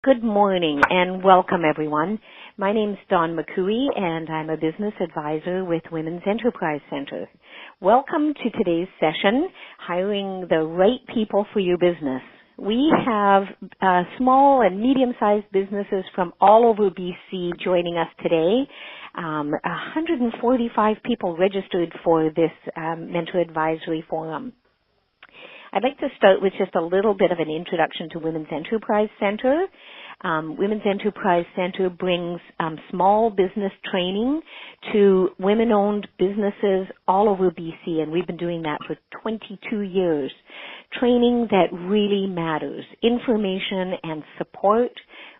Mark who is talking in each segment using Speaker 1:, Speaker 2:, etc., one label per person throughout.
Speaker 1: Good morning and welcome everyone. My name is Dawn McCooey and I'm a business advisor with Women's Enterprise Center. Welcome to today's session, Hiring the Right People for Your Business. We have small and medium-sized businesses from all over BC joining us today. 145 people registered for this Mentor Advisory Forum. I'd like to start with just a little bit of an introduction to Women's Enterprise Center. Women's Enterprise Center brings small business training to women-owned businesses all over BC, and we've been doing that for 22 years. Training that really matters, information and support.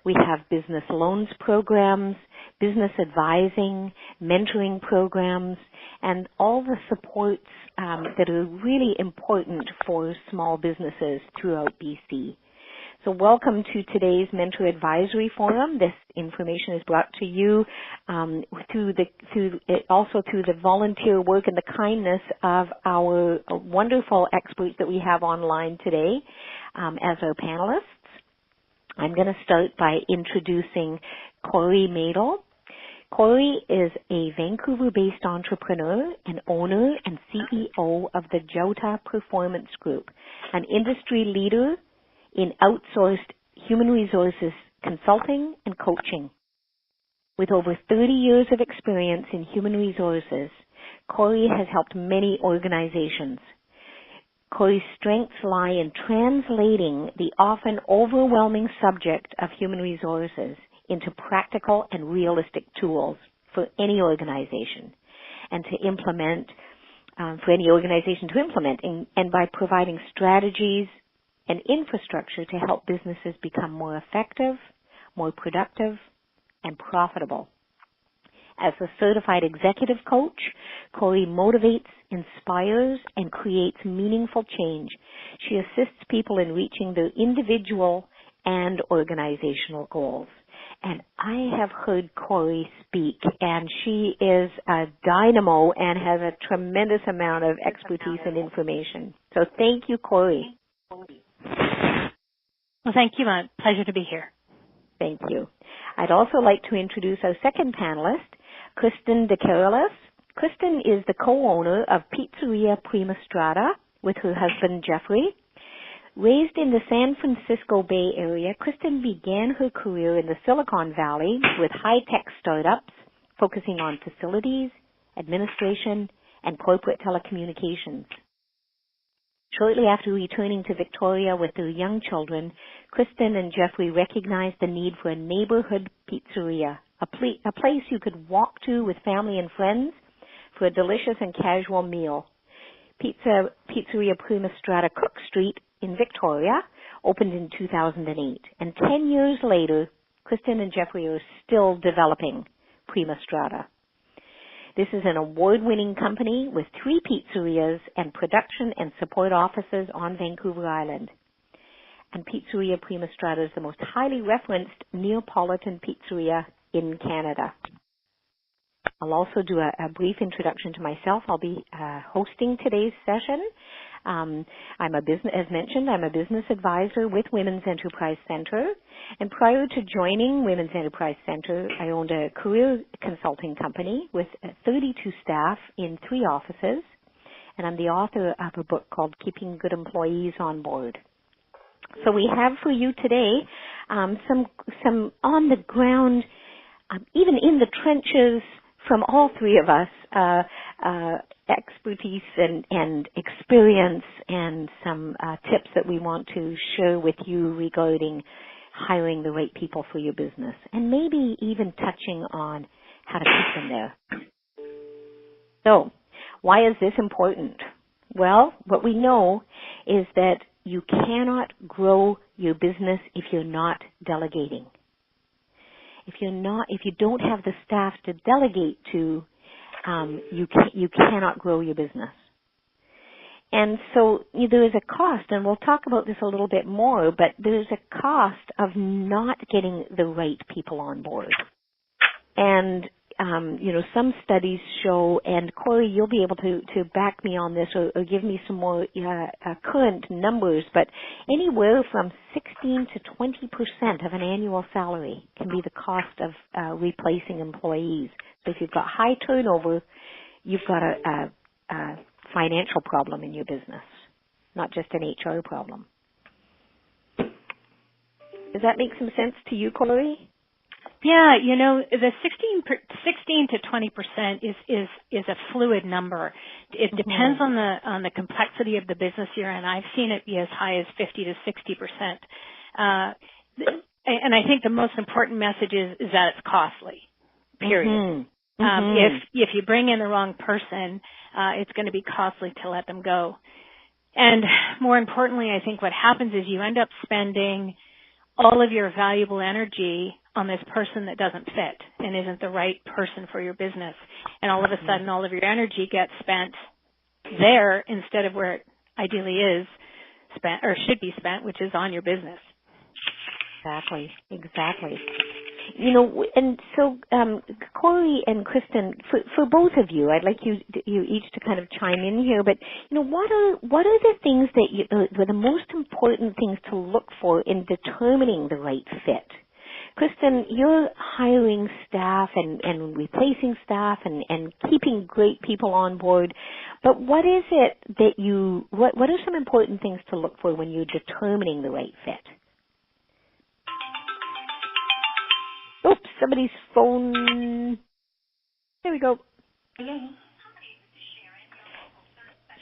Speaker 1: We have business loans programs, business advising, mentoring programs, and all the supports that are really important for small businesses throughout BC. So welcome to today's Mentor Advisory Forum. This information is brought to you through the volunteer work and the kindness of our wonderful experts that we have online today as our panelists. I'm going to start by introducing Corey Madel. Corey is a Vancouver-based entrepreneur and owner and CEO of the Jota Performance Group, an industry leader in outsourced human resources consulting and coaching. With over 30 years of experience in human resources, Corey has helped many organizations. Corey's strengths lie in translating the often overwhelming subject of human resources into practical and realistic tools for any organization and to implement, and by providing strategies and infrastructure to help businesses become more effective, more productive, and profitable. As a certified executive coach, Corey motivates, inspires, and creates meaningful change. She assists people in reaching their individual and organizational goals. And I have heard Corey speak, and she is a dynamo and has a tremendous amount of expertise and information. So thank you, Corey.
Speaker 2: Well, thank you. My pleasure to be here.
Speaker 1: Thank you. I'd also like to introduce our second panelist, Kristen DeCarolis. Kristen is the co-owner of Pizzeria Prima Strada with her husband, Jeffrey. Raised in the San Francisco Bay Area, Kristen began her career in the Silicon Valley with high-tech startups focusing on facilities, administration, and corporate telecommunications. Shortly after returning to Victoria with their young children, Kristen and Jeffrey recognized the need for a neighborhood pizzeria, a place you could walk to with family and friends for a delicious and casual meal. Pizzeria Prima Strada Cook Street in Victoria opened in 2008, and 10 years later, Kristen and Jeffrey are still developing Prima Strada. This is an award-winning company with 3 pizzerias and production and support offices on Vancouver Island. And Pizzeria Prima Strada is the most highly referenced Neapolitan pizzeria in Canada. I'll also do a brief introduction to myself. I'll be hosting today's session. As mentioned, I'm a business advisor with Women's Enterprise Center. And prior to joining Women's Enterprise Center, I owned a career consulting company with 32 staff in 3 offices. And I'm the author of a book called Keeping Good Employees on Board. So we have for you today some on the ground, even in the trenches from all 3 of us, expertise and experience and some tips that we want to share with you regarding hiring the right people for your business, and maybe even touching on how to keep them there. So, why is this important? Well, what we know is that you cannot grow your business if you're not delegating. If you don't have the staff to delegate to, you cannot grow your business. And so there is a cost, and we'll talk about this a little bit more, but there's a cost of not getting the right people on board. And some studies show, and Corey, you'll be able to back me on this or give me some more current numbers, but anywhere from 16 to 20% of an annual salary can be the cost of replacing employees. So if you've got high turnover, you've got a financial problem in your business, not just an HR problem. Does that make some sense to you, Corey?
Speaker 2: Yeah, the 16 to 20% is a fluid number. It depends on the complexity of the business you're in. I've seen it be as high as 50 to 60%. And I think the most important message is that it's costly. Period. If you bring in the wrong person, it's going to be costly to let them go. And more importantly, I think what happens is you end up spending all of your valuable energy on this person that doesn't fit and isn't the right person for your business. And all of a sudden, all of your energy gets spent there instead of where it ideally is spent or should be spent, which is on your business.
Speaker 1: Exactly. And so, Corey and Kristen, for both of you, I'd like you each to kind of chime in here. But what are the things that were the most important things to look for in determining the right fit? Kristen, you're hiring staff and replacing staff and keeping great people on board. But what is it that what are some important things to look for when you're determining the right fit? Oops, somebody's phone. There we go.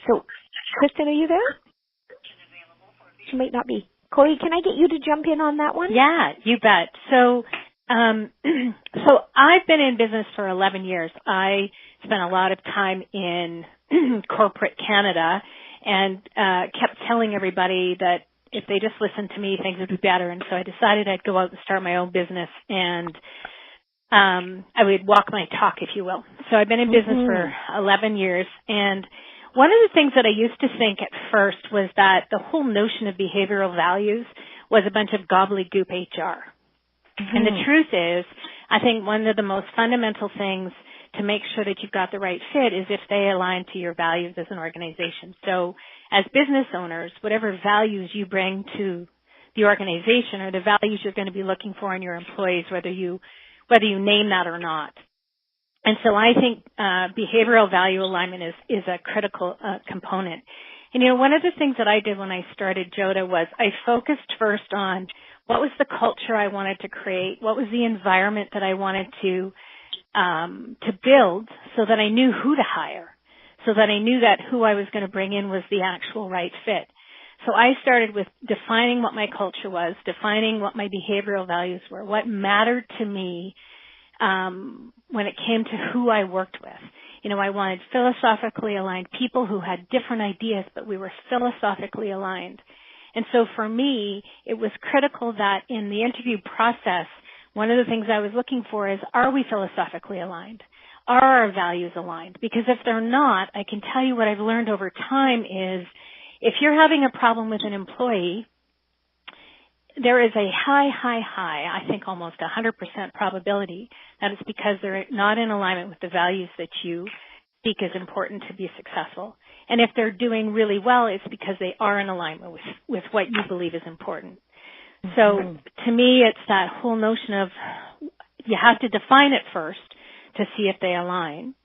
Speaker 1: So, Kristen, are you there? She might not be. Corey, can I get you to jump in on that one?
Speaker 2: Yeah, you bet. So I've been in business for 11 years. I spent a lot of time in corporate Canada and kept telling everybody that if they just listened to me, things would be better. And so I decided I'd go out and start my own business, and I would walk my talk, if you will. So I've been in business for 11 years, and one of the things that I used to think at first was that the whole notion of behavioral values was a bunch of gobbledygook HR. And the truth is, I think one of the most fundamental things to make sure that you've got the right fit is if they align to your values as an organization. So as business owners, whatever values you bring to the organization are the values you're going to be looking for in your employees, whether you name that or not. And so I think behavioral value alignment is a critical component. And one of the things that I did when I started JOTA was I focused first on what was the culture I wanted to create, what was the environment that I wanted to build, so that I knew who to hire, so that I knew that who I was going to bring in was the actual right fit. So I started with defining what my culture was, defining what my behavioral values were, what mattered to me when it came to who I worked with. I wanted philosophically aligned people who had different ideas, but we were philosophically aligned. And so for me, it was critical that in the interview process, one of the things I was looking for is, are we philosophically aligned? Are our values aligned? Because if they're not, I can tell you what I've learned over time is if you're having a problem with an employee, there is a high, I think almost 100% probability that it's because they're not in alignment with the values that you seek as important to be successful. And if they're doing really well, it's because they are in alignment with what you believe is important. So to me, it's that whole notion of you have to define it first to see if they align.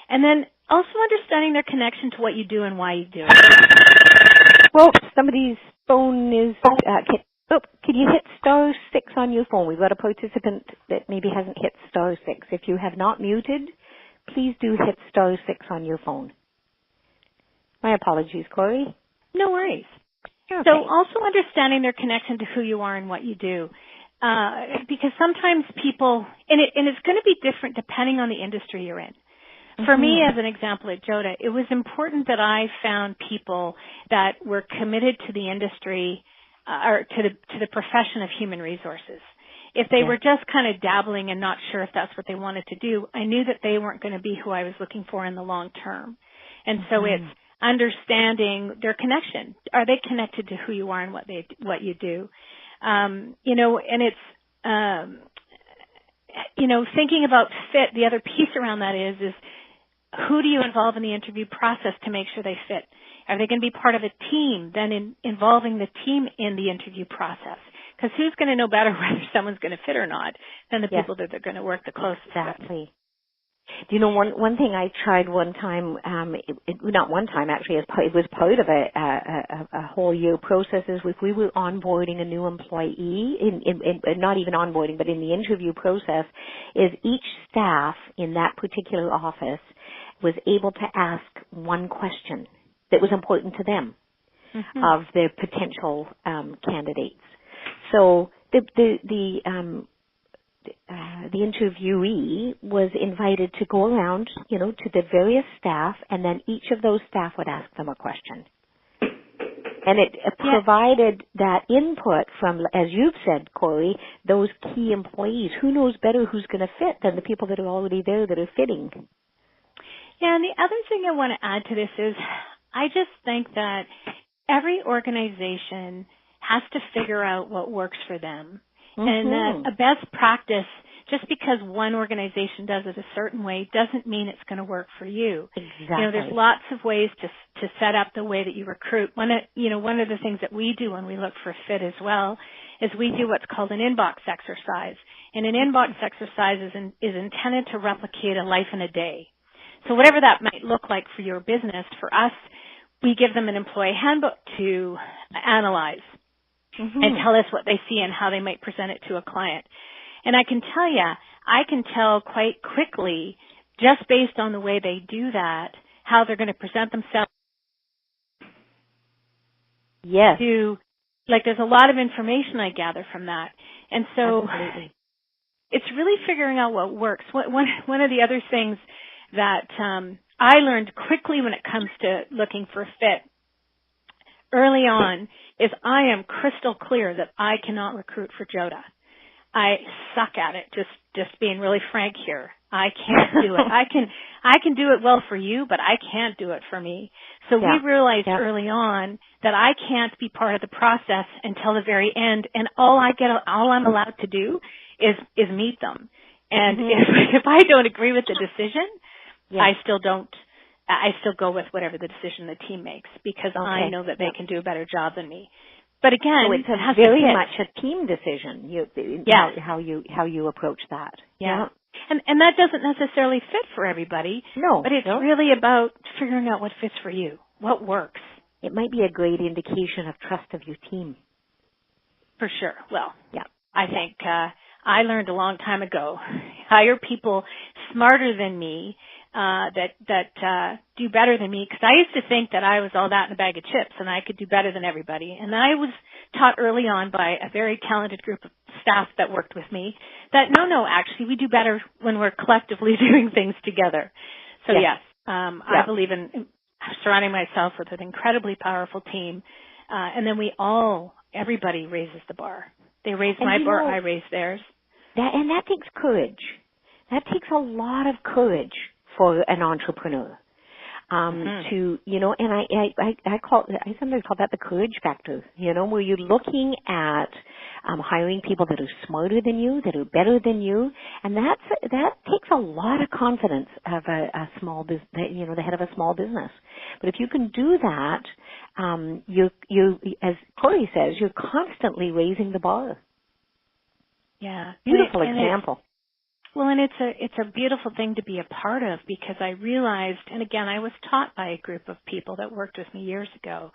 Speaker 2: And then also understanding their connection to what you do and why you do it.
Speaker 1: Well, somebody's phone is... can you hit *6 on your phone? We've got a participant that maybe hasn't hit *6. If you have not muted, please do hit *6 on your phone. My apologies, Corey.
Speaker 2: No worries.
Speaker 1: Okay.
Speaker 2: So also understanding their connection to who you are and what you do. Because sometimes people, and it's going to be different depending on the industry you're in. For me, as an example at JOTA, it was important that I found people that were committed to the industry or to the profession of human resources. If they were just kind of dabbling and not sure if that's what they wanted to do, I knew that they weren't going to be who I was looking for in the long term. And so it's understanding their connection. Are they connected to who you are and what you do? And thinking about fit, the other piece around that is who do you involve in the interview process to make sure they fit? Are they going to be part of a team? Then involving the team in the interview process. Because who's going to know better whether someone's going to fit or not than the people that they're going to work the closest with?
Speaker 1: Exactly. Do you know one thing I tried one time? Not one time actually. It was part of a whole year process. Is if we were onboarding a new employee, in not even onboarding, but in the interview process, is each staff in that particular office was able to ask one question that was important to them of their potential candidates. So the interviewee was invited to go around, to the various staff, and then each of those staff would ask them a question. And it provided that input from, as you've said, Corey, those key employees. Who knows better who's going to fit than the people that are already there that are fitting?
Speaker 2: Yeah, and the other thing I want to add to this is I just think that every organization has to figure out what works for them. And that a best practice, just because one organization does it a certain way, doesn't mean it's going to work for you.
Speaker 1: Exactly.
Speaker 2: There's lots of ways to set up the way that you recruit. One of the things that we do when we look for fit as well is we do what's called an inbox exercise. And an inbox exercise is intended to replicate a life in a day. So whatever that might look like for your business, for us, we give them an employee handbook to analyze. And tell us what they see and how they might present it to a client. And I can tell you, I can tell quite quickly, just based on the way they do that, how they're going to present themselves.
Speaker 1: Yes.
Speaker 2: There's a lot of information I gather from that. And so it's really figuring out what works. One of the other things that I learned quickly when it comes to looking for a fit early on is I am crystal clear that I cannot recruit for Joda. I suck at it, just being really frank here. I can't do it. I can do it well for you, but I can't do it for me. So we realized early on that I can't be part of the process until the very end, and all I'm allowed to do is meet them. And if I don't agree with the decision, I still go with whatever the decision the team makes because I know that they can do a better job than me. But again,
Speaker 1: so it's very much a team decision. How you approach that.
Speaker 2: Yeah. And that doesn't necessarily fit for everybody.
Speaker 1: No.
Speaker 2: But it's really about figuring out what fits for you, what works.
Speaker 1: It might be a great indication of trust of your team.
Speaker 2: For sure. Well, I think I learned a long time ago, hire people smarter than me that do better than me, because I used to think that I was all that in a bag of chips and I could do better than everybody. And I was taught early on by a very talented group of staff that worked with me that no, actually we do better when we're collectively doing things together. So I believe in surrounding myself with an incredibly powerful team, and then everybody raises the bar. They raise my bar, I raise theirs.
Speaker 1: That takes courage. That takes a lot of courage for an entrepreneur. To, and I sometimes call that the courage factor, where you're looking at hiring people that are smarter than you, that are better than you, and that takes a lot of confidence of a small business, the head of a small business. But if you can do that, you as Corey says, you're constantly raising the bar.
Speaker 2: Yeah.
Speaker 1: Beautiful example.
Speaker 2: And it's a beautiful thing to be a part of, because I realized, and again, I was taught by a group of people that worked with me years ago,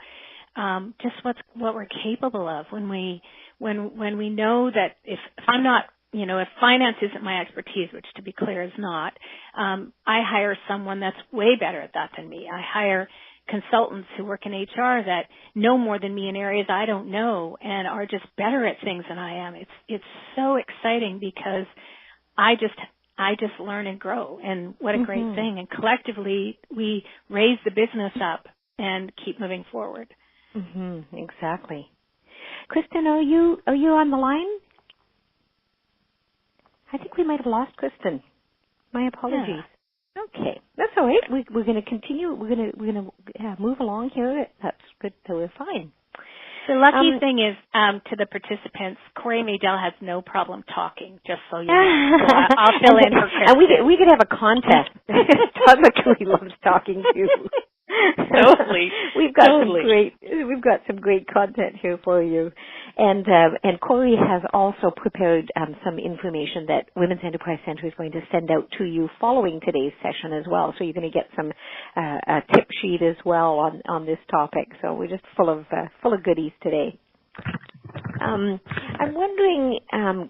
Speaker 2: just what we're capable of when we know that if I'm not, if finance isn't my expertise, which to be clear is not, I hire someone that's way better at that than me. I hire consultants who work in HR that know more than me in areas I don't know and are just better at things than I am. It's so exciting because I just learn and grow, and what a great thing. And collectively, we raise the business up and keep moving forward.
Speaker 1: Exactly. Kristen, are you on the line? I think we might have lost Kristen. My apologies. Yeah. Okay, that's all right. We're going to continue. We're going to move along here. That's good. So we're fine.
Speaker 2: The lucky thing is, to the participants, Corey Maydell has no problem talking, just so you know. So I'll fill in for Kristen.
Speaker 1: And we could have a contest. Dawn McCooey loves talking too.
Speaker 2: Totally.
Speaker 1: We've got some great content here for you. And Corey has also prepared some information that Women's Enterprise Center is going to send out to you following today's session as well. So you're going to get some a tip sheet as well on this topic. So we're just full of goodies today. I'm wondering,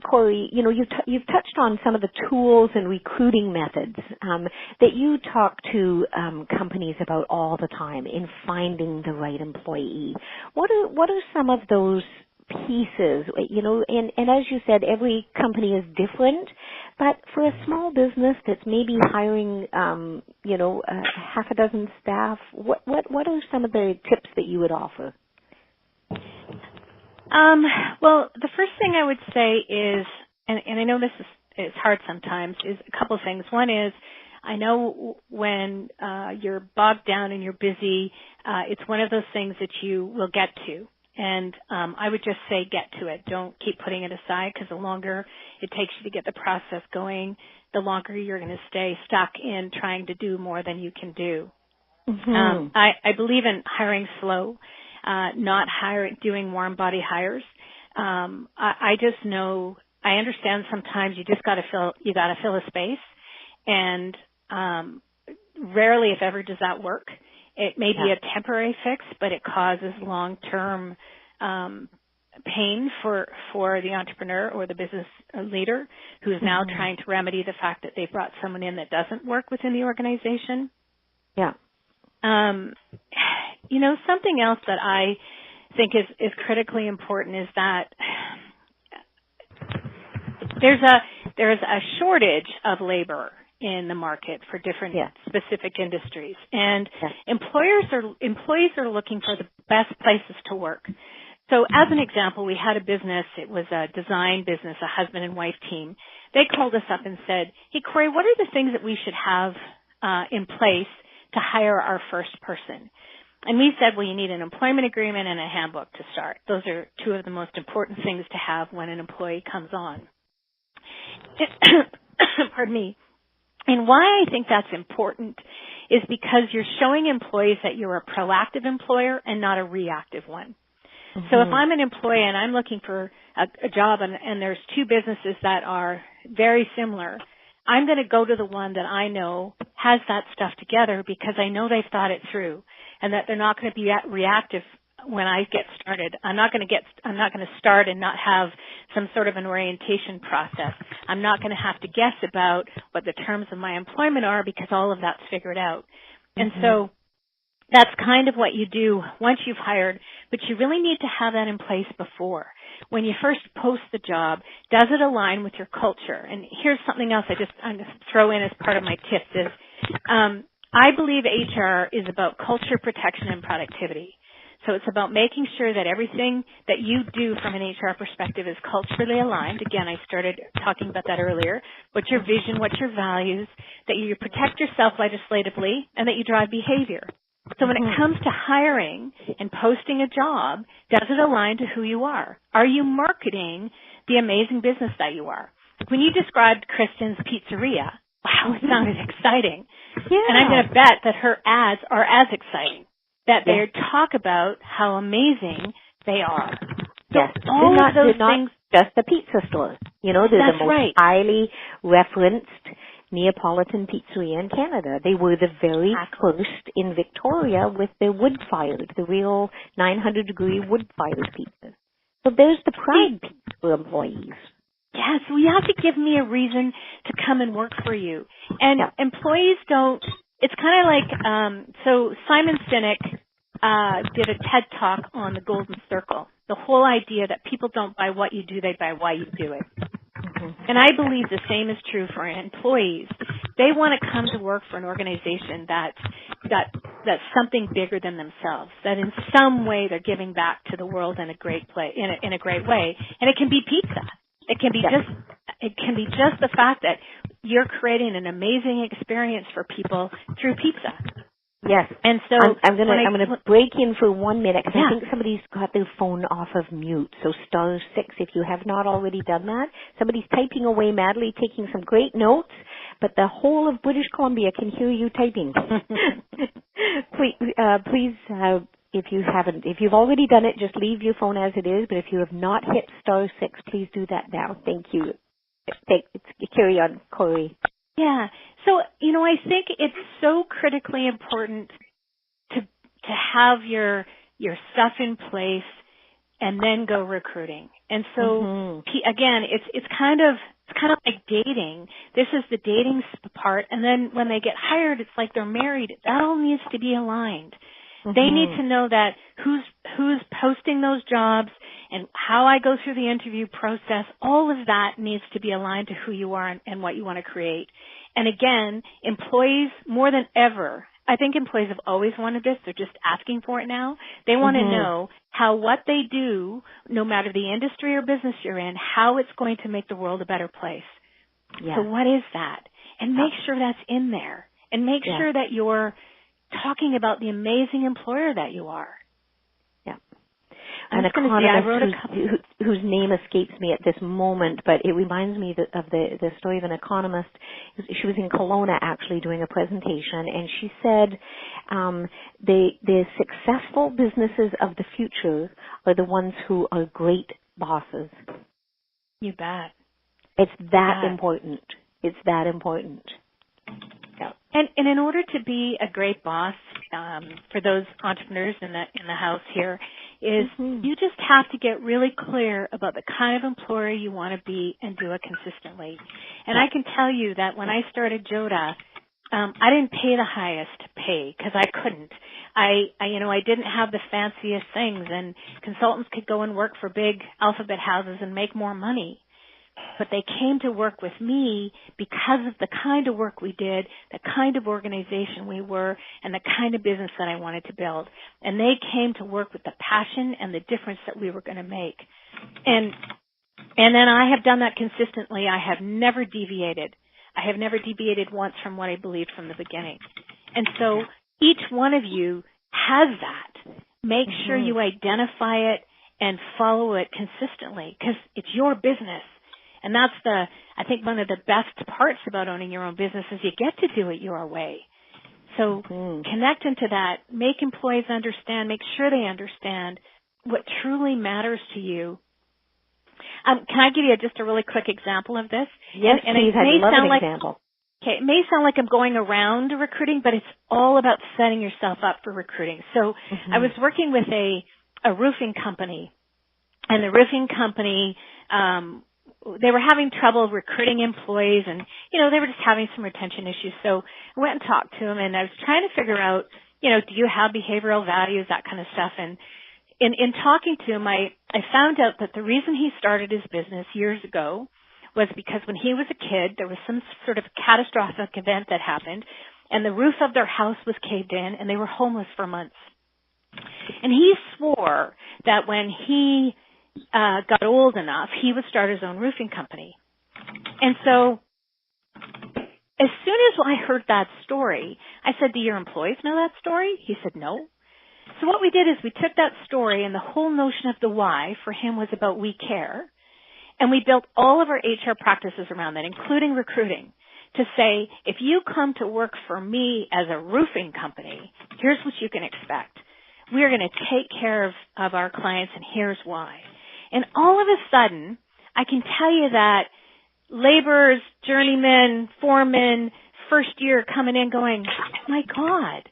Speaker 1: Corey, you've touched on some of the tools and recruiting methods that you talk to companies about all the time in finding the right employee. What are some of those pieces? And as you said, every company is different, but for a small business that's maybe hiring, half a dozen staff, what are some of the tips that you would offer?
Speaker 2: Well, the first thing I would say is, and I know this is hard sometimes, is a couple of things. One is, I know when you're bogged down and you're busy, it's one of those things that you will get to. And I would just say get to it. Don't keep putting it aside, because the longer it takes you to get the process going, the longer you're going to stay stuck in trying to do more than you can do. Mm-hmm. I believe in hiring slow. Not doing warm body hires. I just know, I understand sometimes you just gotta fill a space, and rarely, if ever, does that work. It may be a temporary fix, but it causes long-term pain for the entrepreneur or the business leader who is now trying to remedy the fact that they've brought someone in that doesn't work within the organization. Yeah. Something else that I think is critically important is that there's a shortage of labor in the market for different specific industries, and employees are looking for the best places to work. So as an example, we had a business, it was a design business, a husband and wife team. They called us up and said, "Hey, Corey, what are the things that we should have in place to hire our first person?" And we said, well, you need an employment agreement and a handbook to start. Those are two of the most important things to have when an employee comes on. Pardon me. And why I think that's important is because you're showing employees that you're a proactive employer and not a reactive one. Mm-hmm. So if I'm an employee and I'm looking for a job and there's two businesses that are very similar, I'm going to go to the one that I know has that stuff together because I know they've thought it through and that they're not going to be reactive when I get started. I'm not going to start and not have some sort of an orientation process. I'm not going to have to guess about what the terms of my employment are because all of that's figured out. And so that's kind of what you do once you've hired, but you really need to have that in place before. When you first post the job, does it align with your culture? And here's something else I'm going to throw in as part of my tips is, I believe HR is about culture, protection, and productivity. So it's about making sure that everything that you do from an HR perspective is culturally aligned. Again, I started talking about that earlier. What's your vision? What's your values? That you protect yourself legislatively and that you drive behavior. So when it comes to hiring and posting a job, does it align to who you are? Are you marketing the amazing business that you are? When you described Kristen's Pizzeria, wow, it sounded exciting. Yeah. And I'm going to bet that her ads are as exciting, that they talk about how amazing they are. So all of those things.
Speaker 1: Just the pizza store. They're the most highly referenced Neapolitan pizzeria in Canada. They were the very first in Victoria with their wood-fired, the real 900-degree wood-fired pizzas. So there's the pride piece for employees.
Speaker 2: Yes, well, you have to give me a reason to come and work for you. And employees don't, it's kind of like, so Simon Sinek did a TED Talk on the Golden Circle. The whole idea that people don't buy what you do, they buy why you do it. And I believe the same is true for employees. They want to come to work for an organization that's something bigger than themselves, that in some way they're giving back to the world in a great in a great way. And it can be pizza. It can be just the fact that you're creating an amazing experience for people through pizza.
Speaker 1: Yes.
Speaker 2: And so
Speaker 1: I'm gonna break in for 1 minute because I think somebody's got their phone off of mute. So *6 if you have not already done that. Somebody's typing away madly, taking some great notes, but the whole of British Columbia can hear you typing. Please, if you've already done it, just leave your phone as it is. But if you have not hit *6, please do that now. Thank you. Carry on, Corey.
Speaker 2: Yeah. So, I think it's so critically important to have your stuff in place and then go recruiting. And so again, it's kind of like dating. This is the dating part, and then when they get hired, it's like they're married. That all needs to be aligned. They need to know that who's posting those jobs and how I go through the interview process. All of that needs to be aligned to who you are and what you want to create. And again, employees, more than ever, I think employees have always wanted this. They're just asking for it now. They want to know how what they do, no matter the industry or business you're in, how it's going to make the world a better place. Yeah. So what is that? And make sure that's in there. And make sure that you're talking about the amazing employer that you are.
Speaker 1: An economist whose name escapes me at this moment, but it reminds me of the story of an economist. She was in Kelowna actually doing a presentation, and she said the successful businesses of the future are the ones who are great bosses.
Speaker 2: You bet.
Speaker 1: It's that important. It's that important.
Speaker 2: Yeah. And in order to be a great boss, for those entrepreneurs in the house here, is you just have to get really clear about the kind of employer you want to be and do it consistently. And I can tell you that when I started Joda, I didn't pay the highest pay because I couldn't. I didn't have the fanciest things, and consultants could go and work for big alphabet houses and make more money. But they came to work with me because of the kind of work we did, the kind of organization we were, and the kind of business that I wanted to build. And they came to work with the passion and the difference that we were going to make. And then I have done that consistently. I have never deviated. I have never deviated once from what I believed from the beginning. And so each one of you has that. Make sure you identify it and follow it consistently because it's your business. And that's I think one of the best parts about owning your own business is you get to do it your way. So connect into that, make employees understand, make sure they understand what truly matters to you. Can I give you just a really quick example of this?
Speaker 1: Yes, please. I'd love an example.
Speaker 2: Okay, it may sound like I'm going around recruiting, but it's all about setting yourself up for recruiting. So I was working with a roofing company, and the roofing company, they were having trouble recruiting employees, and, they were just having some retention issues. So I went and talked to them, and I was trying to figure out, do you have behavioral values, that kind of stuff. And in talking to him, I found out that the reason he started his business years ago was because when he was a kid, there was some sort of catastrophic event that happened, and the roof of their house was caved in, and they were homeless for months. And he swore that when he got old enough, he would start his own roofing company. And so as soon as I heard that story, I said, do your employees know that story? He said, no. So what we did is we took that story, and the whole notion of the why for him was about we care. And we built all of our HR practices around that, including recruiting, to say, if you come to work for me as a roofing company, here's what you can expect. We are going to take care of our clients, and here's why. And all of a sudden, I can tell you that laborers, journeymen, foremen, first year coming in going, my God,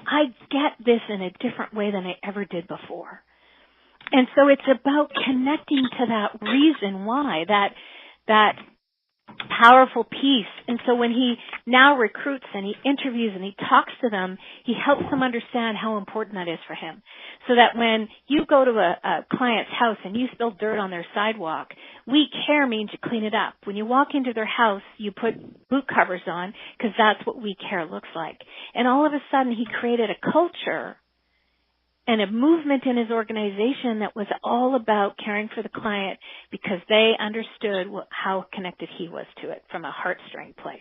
Speaker 2: I get this in a different way than I ever did before. And so it's about connecting to that reason why, that powerful piece. And so when he now recruits and he interviews and he talks to them, he helps them understand how important that is for him. So that when you go to a client's house and you spill dirt on their sidewalk, we care means you clean it up. When you walk into their house, you put boot covers on because that's what we care looks like. And all of a sudden he created a culture and a movement in his organization that was all about caring for the client because they understood how connected he was to it from a heartstring place.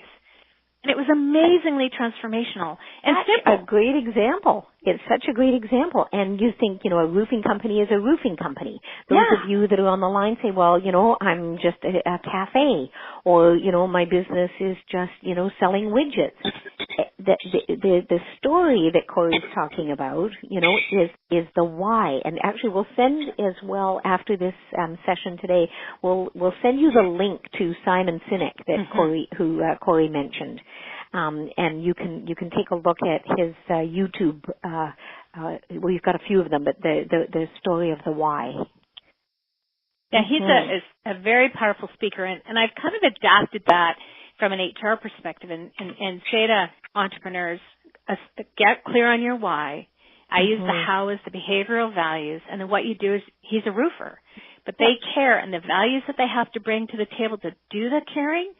Speaker 2: And it was amazingly transformational and
Speaker 1: That's
Speaker 2: simple.
Speaker 1: a great example. It's such a great example. And you think, a roofing company is a roofing company. Those of you that are on the line say, well, I'm just a cafe, or, my business is just, selling widgets. The story that Corey's talking about, is the why. And actually we'll send as well after this session today, we'll send you the link to Simon Sinek that Corey mentioned. And you can take a look at his YouTube. We've got a few of them, but the story of the why.
Speaker 2: Yeah, he's a very powerful speaker, and I've kind of adapted that from an HR perspective, and say to entrepreneurs, get clear on your why. I use the how as the behavioral values, and then what you do is, he's a roofer, but they care, and the values that they have to bring to the table to do the caring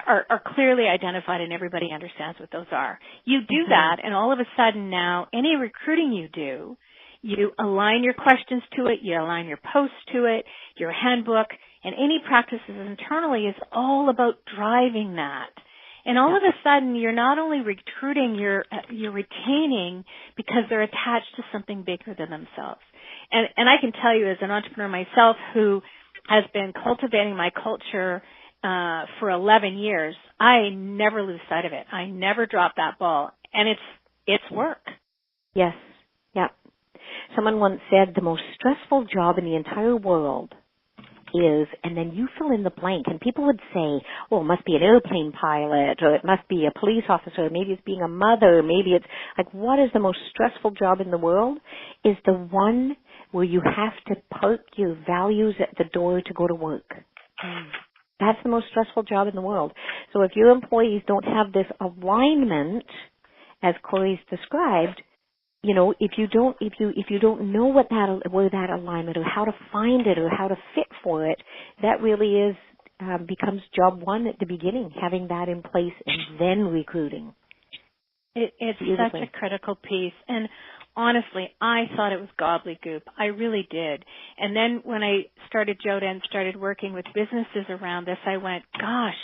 Speaker 2: are clearly identified, and everybody understands what those are. You do that, and all of a sudden now, any recruiting you do, you align your questions to it, you align your posts to it, your handbook, and any practices internally is all about driving that. And all of a sudden, you're not only recruiting, you're retaining, because they're attached to something bigger than themselves. And I can tell you, as an entrepreneur myself who has been cultivating my culture for 11 years, I never lose sight of it. I never drop that ball, and it's work.
Speaker 1: Yes. Yeah. Someone once said the most stressful job in the entire world is, and then you fill in the blank, and people would say, well, it must be an airplane pilot, or it must be a police officer, maybe it's being a mother, maybe it's like, what is the most stressful job in the world? Is the one where you have to park your values at the door to go to work. That's the most stressful job in the world. So if your employees don't have this alignment, as Corey's described, if you don't know where that alignment, or how to find it, or how to fit for it, that really is becomes job one at the beginning, having that in place and then recruiting.
Speaker 2: It's such a critical piece, and honestly, I thought it was gobbledygook. I really did. And then when I started Joda and started working with businesses around this, I went, gosh,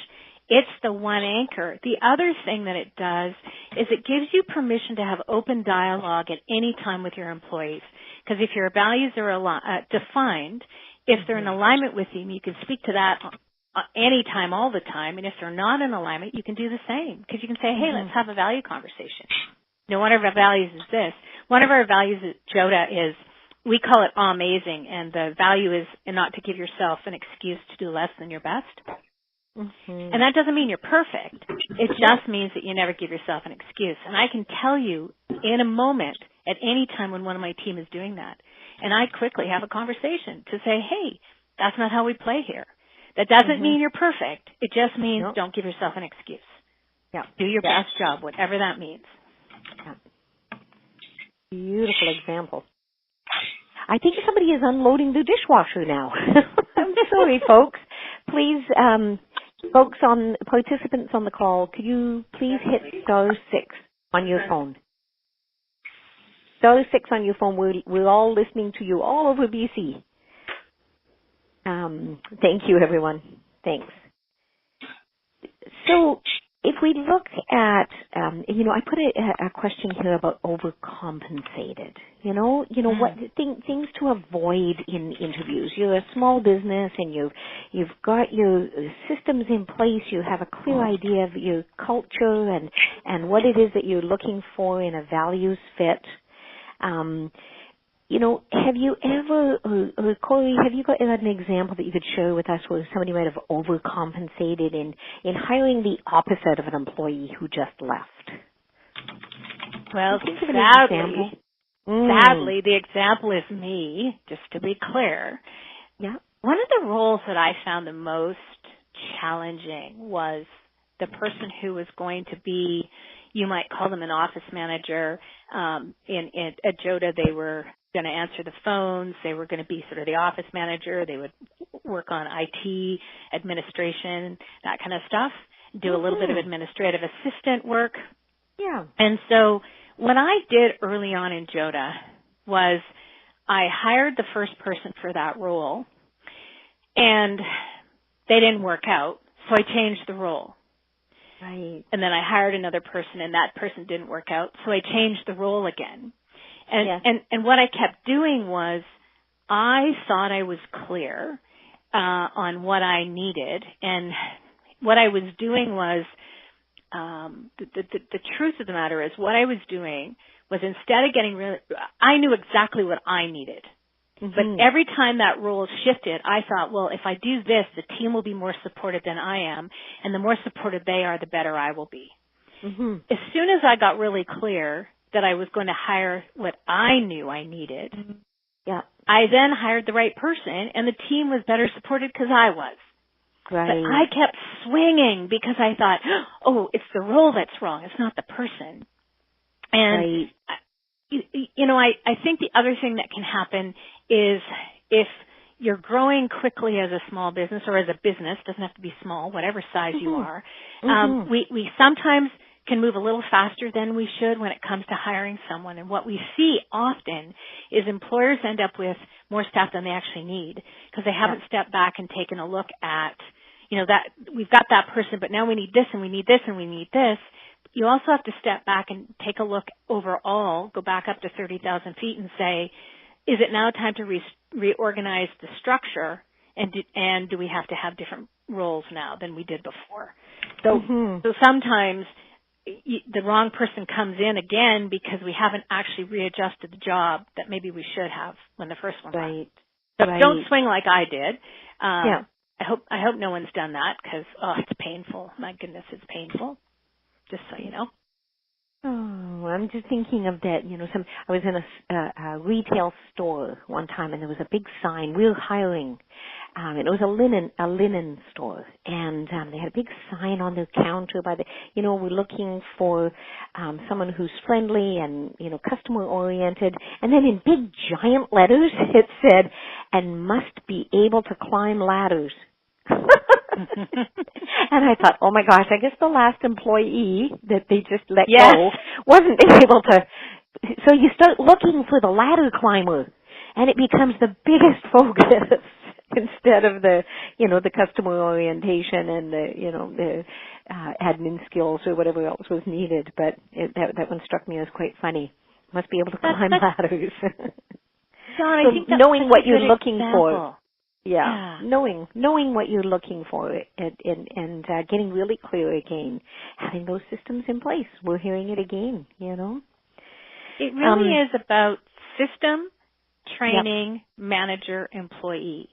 Speaker 2: it's the one anchor. The other thing that it does is it gives you permission to have open dialogue at any time with your employees. Because if your values are defined, if they're in alignment with you, you can speak to that any time, all the time. And if they're not in alignment, you can do the same. Because you can say, hey, let's have a value conversation. One of our values is this. One of our values at Joda is, we call it amazing, and the value is not to give yourself an excuse to do less than your best. And that doesn't mean you're perfect. It just means that you never give yourself an excuse. And I can tell you in a moment, at any time when one of my team is doing that, and I quickly have a conversation to say, hey, that's not how we play here. That doesn't mean you're perfect. It just means don't give yourself an excuse.
Speaker 1: Yeah.
Speaker 2: Do your best job, whatever that means.
Speaker 1: Yeah. Beautiful example. I think somebody is unloading the dishwasher now. I'm sorry, folks. Please, participants on the call, could you please hit *6 on your phone? *6 on your phone. We're all listening to you all over BC. Thank you, everyone. Thanks. So, if we look at, I put a question here about overcompensated. What things to avoid in interviews. You're a small business, and you've got your systems in place. You have a clear idea of your culture and what it is that you're looking for in a values fit. Have you ever, or Corey, have you got an example that you could share with us where somebody might have overcompensated in hiring the opposite of an employee who just left?
Speaker 2: Well, sadly, the example is me, just to be clear.
Speaker 1: Yeah.
Speaker 2: One of the roles that I found the most challenging was the person who was going to be, you might call them an office manager. At Joda, they were going to answer the phones. They were going to be sort of the office manager. They would work on IT, administration, that kind of stuff, do a little bit of administrative assistant work.
Speaker 1: Yeah.
Speaker 2: And so what I did early on in Joda was I hired the first person for that role, and they didn't work out, so I changed the role.
Speaker 1: Right.
Speaker 2: And then I hired another person, and that person didn't work out, so I changed the role again. And what I kept doing was I thought I was clear on what I needed, and what I was doing was the truth of the matter is what I was doing was instead of getting I knew exactly what I needed. Mm-hmm. But every time that role shifted, I thought, well, if I do this, the team will be more supported than I am, and the more supported they are, the better I will be. Mm-hmm. As soon as I got really clear that I was going to hire what I knew I needed, I then hired the right person, and the team was better supported because I was. Right. But I kept swinging because I thought, oh, it's the role that's wrong. It's not the person. And, I think the other thing that can happen is if you're growing quickly as a small business or as a business, doesn't have to be small, whatever size you are, we sometimes can move a little faster than we should when it comes to hiring someone. And what we see often is employers end up with more staff than they actually need because they haven't stepped back and taken a look at, that we've got that person, but now we need this and we need this and we need this. You also have to step back and take a look overall, go back up to 30,000 feet and say, is it now time to reorganize the structure and do we have to have different roles now than we did before? So sometimes the wrong person comes in again because we haven't actually readjusted the job that maybe we should have when the first one was. So don't swing like I did. I hope no one's done that because, it's painful. My goodness, it's painful. Just so you know.
Speaker 1: Oh, I'm just thinking of that. I was in a retail store one time, and there was a big sign, "We're hiring." It was a linen store, and they had a big sign on their counter by we're looking for someone who's friendly and customer oriented. And then in big giant letters, it said, "and must be able to climb ladders." And I thought, oh my gosh, I guess the last employee that they just let go wasn't able to. So you start looking for the ladder climber, and it becomes the biggest focus instead of the customer orientation and the admin skills or whatever else was needed. But that one struck me as quite funny. Must be able to climb ladders.
Speaker 2: Dawn,
Speaker 1: so
Speaker 2: I think that's
Speaker 1: knowing what you're looking
Speaker 2: example.
Speaker 1: for. Knowing what you're looking for and getting really clear again, having those systems in place. We're hearing it again,
Speaker 2: It really is about system, training, manager, employee.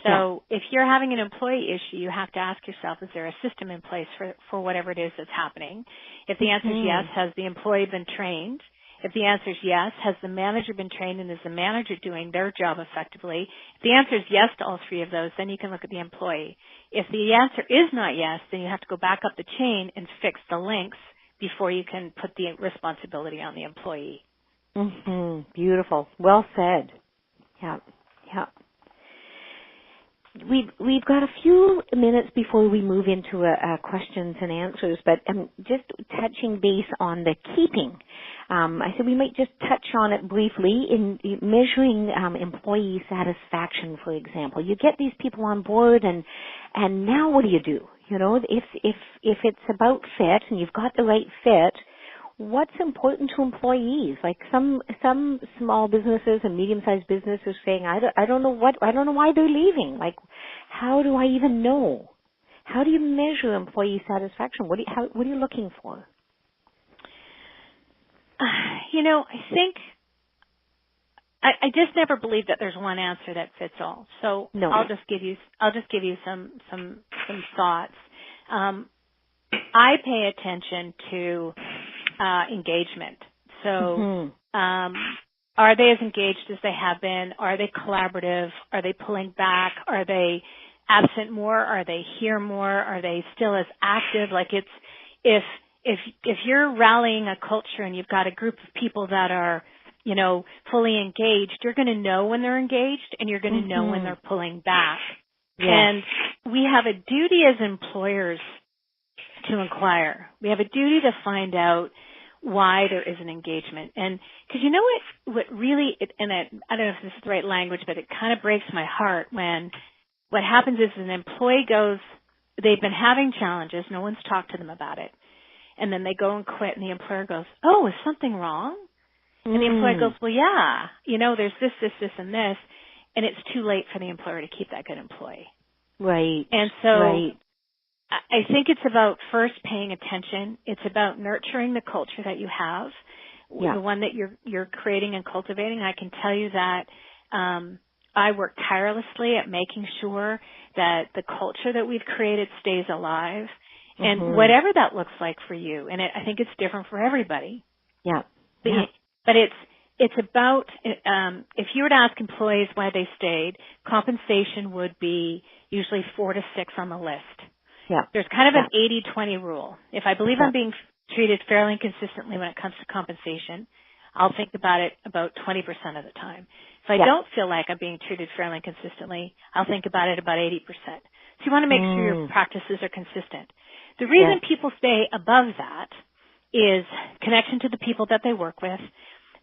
Speaker 2: So if you're having an employee issue, you have to ask yourself, is there a system in place for whatever it is that's happening? If the answer is yes, has the employee been trained? If the answer is yes, has the manager been trained and is the manager doing their job effectively? If the answer is yes to all three of those, then you can look at the employee. If the answer is not yes, then you have to go back up the chain and fix the links before you can put the responsibility on the employee.
Speaker 1: Beautiful. Well said. Yeah. We've got a few minutes before we move into questions and answers, but just touching base on the keeping. I said we might just touch on it briefly in measuring employee satisfaction, for example. You get these people on board, and now what do you do? If it's about fit and you've got the right fit, what's important to employees? Like some small businesses and medium-sized businesses are saying, I don't know why they're leaving. Like, how do I even know? How do you measure employee satisfaction? What are you looking for?
Speaker 2: I think I just never believe that there's one answer that fits all. So no. I'll just give you some thoughts. I pay attention to engagement. So are they as engaged as they have been? Are they collaborative? Are they pulling back? Are they absent more? Are they here more? Are they still as active? Like if you're rallying a culture and you've got a group of people that are, fully engaged, you're going to know when they're engaged and you're going to know when they're pulling back. Yes. And we have a duty as employers to inquire. We have a duty to find out why there is an engagement. And because what really, and I don't know if this is the right language, but it kind of breaks my heart when what happens is an employee goes they've been having challenges. No one's talked to them about it. And then they go and quit, and the employer goes, oh, is something wrong? And the employer goes, well, yeah, there's this, and this. And it's too late for the employer to keep that good employee.
Speaker 1: Right.
Speaker 2: And so I think it's about first paying attention. It's about nurturing the culture that you have, the one that you're creating and cultivating. I can tell you that I work tirelessly at making sure that the culture that we've created stays alive, and whatever that looks like for you. And I think it's different for everybody.
Speaker 1: Yeah.
Speaker 2: But it's about, if you were to ask employees why they stayed, compensation would be usually 4 to 6 on the list.
Speaker 1: Yeah.
Speaker 2: There's kind of an 80-20 rule. If I believe I'm being treated fairly and consistently when it comes to compensation, I'll think about it about 20% of the time. If I don't feel like I'm being treated fairly and consistently, I'll think about it about 80%. So you want to make sure your practices are consistent. The reason people stay above that is connection to the people that they work with,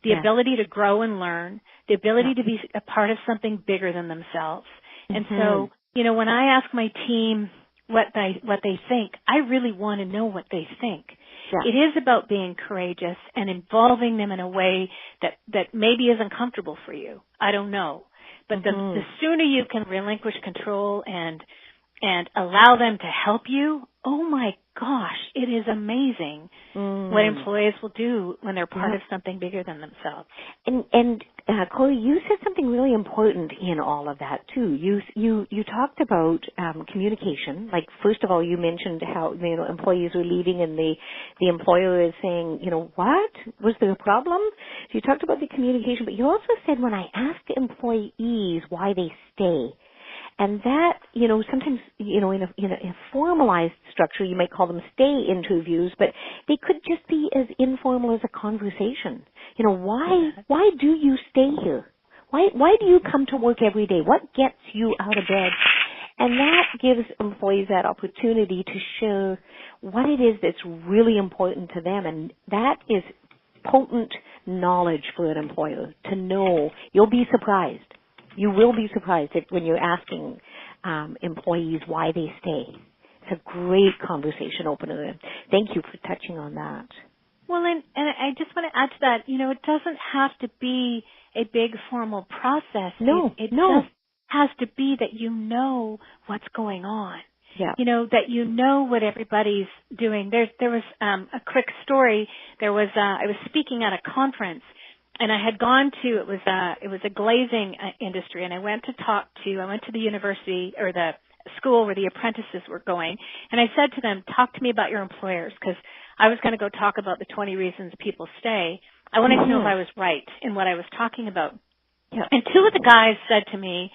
Speaker 2: the ability to grow and learn, the ability to be a part of something bigger than themselves. And so, when I ask my team what they think, I really want to know what they think. Yeah. It is about being courageous and involving them in a way that maybe isn't comfortable for you. I don't know. But the sooner you can relinquish control and allow them to help you, oh my gosh, it is amazing what employees will do when they're part of something bigger than themselves.
Speaker 1: And Chloe, you said something really important in all of that too. You talked about communication. Like, first of all, you mentioned how employees were leaving and the employer is saying, what was there a problem? So you talked about the communication, but you also said when I ask employees why they stay. And that, sometimes, in a formalized structure, you might call them stay interviews, but they could just be as informal as a conversation. Why do you stay here? Why do you come to work every day? What gets you out of bed? And that gives employees that opportunity to share what it is that's really important to them. And that is potent knowledge for an employer to know. You'll be surprised. You will be surprised when you're asking employees why they stay. It's a great conversation opener. Thank you for touching on that.
Speaker 2: Well, and I just want to add to that, it doesn't have to be a big formal process.
Speaker 1: No,
Speaker 2: it just has to be that you know what's going on.
Speaker 1: Yeah.
Speaker 2: That you know what everybody's doing. There was a quick story. I was speaking at a conference. And I had gone to, it was a glazing industry, and I went to the university or the school where the apprentices were going, and I said to them, talk to me about your employers, because I was going to go talk about the 20 reasons people stay. I wanted to know if I was right in what I was talking about. Yeah. And 2 of the guys said to me,